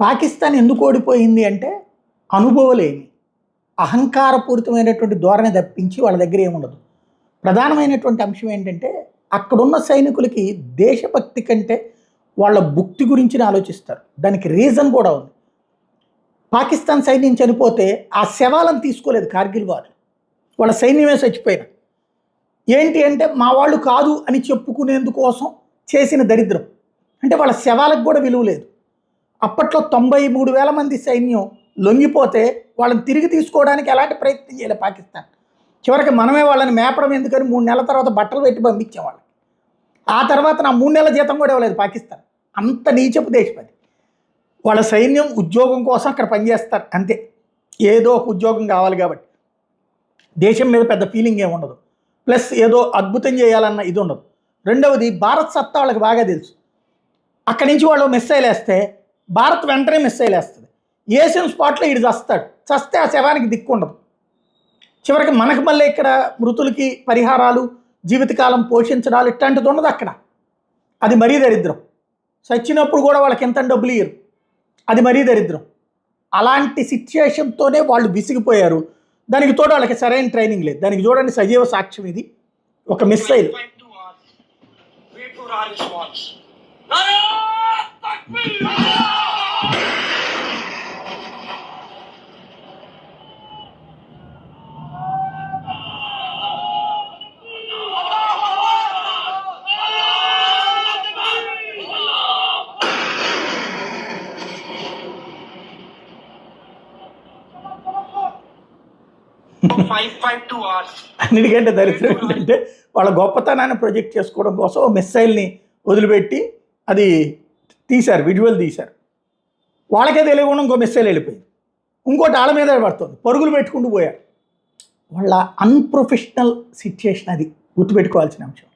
పాకిస్తాన్ ఎందుకు ఓడిపోయింది అంటే అనుభవలేమి, అహంకారపూరితమైనటువంటి ధోరణి తప్పించి వాళ్ళ దగ్గర ఏముండదు. ప్రధానమైనటువంటి అంశం ఏంటంటే అక్కడున్న సైనికులకి దేశభక్తి కంటే వాళ్ళ భుక్తి గురించి ఆలోచిస్తారు. దానికి రీజన్ కూడా ఉంది. పాకిస్తాన్ సైన్యం చనిపోతే ఆ శవాలను తీసుకోలేదు కార్గిల్ వారు, వాళ్ళ సైన్యమే చచ్చిపోయిన. ఏంటి అంటే మా వాళ్ళు కాదు అని చెప్పుకునేందుకోసం చేసిన దరిద్రం. అంటే వాళ్ళ శవాలకు కూడా విలువ లేదు. అప్పట్లో 93,000 మంది సైన్యం లొంగిపోతే వాళ్ళని తిరిగి తీసుకోవడానికి ఎలాంటి ప్రయత్నం చేయలేదు పాకిస్తాన్. చివరికి మనమే వాళ్ళని మేపడం ఎందుకని 3 నెలల తర్వాత బట్టలు పెట్టి పంపించాం వాళ్ళకి. ఆ తర్వాత నా 3 నెలల జీతం కూడా ఇవ్వలేదు పాకిస్తాన్. అంత నీచపు దేశం అది. వాళ్ళ సైన్యం ఉద్యోగం కోసం అక్కడ పనిచేస్తారు అంతే, ఏదో ఒక ఉద్యోగం కావాలి కాబట్టి. దేశం మీద పెద్ద ఫీలింగ్ ఏమి ఉండదు. ప్లస్ ఏదో అద్భుతం చేయాలన్న ఇది ఉండదు. రెండవది, భారత్ సత్తా వాళ్ళకి బాగా తెలుసు. అక్కడి నుంచి వాళ్ళు మిస్సైల్ వేస్తే భారత్ వెంటనే మిస్సైల్ వేస్తుంది. ఏషియన్ స్పాట్లో ఇటు చస్తే ఆ శవానికి దిక్కు ఉండదు. చివరికి మనకు మళ్ళీ ఇక్కడ మృతులకి పరిహారాలు, జీవితకాలం పోషించడాలు ఇట్లాంటిది ఉండదు అక్కడ. అది మరీ దరిద్రం. చచ్చినప్పుడు కూడా వాళ్ళకి ఎంత డబ్బులు ఇయ్యరు, అది మరీ దరిద్రం. అలాంటి సిచ్యుయేషన్తోనే వాళ్ళు విసిగిపోయారు. దానికి తోడు వాళ్ళకి సరైన ట్రైనింగ్ లేదు. దానికి చూడండి, సజీవ సాక్ష్యం ఇది. ఒక మిస్సైల్ అన్నిటికంటే దరిద్రం ఏంటంటే వాళ్ళ గొప్పతనాన్ని ప్రొజెక్ట్ చేసుకోవడం కోసం మిస్సైల్ని వదిలిపెట్టి అది తీశారు, విజువల్ తీశారు. వాళ్ళకే తెలియకుండా ఇంకో మిస్సైల్ వెళ్ళిపోయింది, ఇంకోటి వాళ్ళ మీద పడుతుంది, పరుగులు పెట్టుకుంటూ పోయారు. వాళ్ళ అన్ప్రొఫెషనల్ సిచ్యుయేషన్ అది గుర్తుపెట్టుకోవాల్సిన అంశం.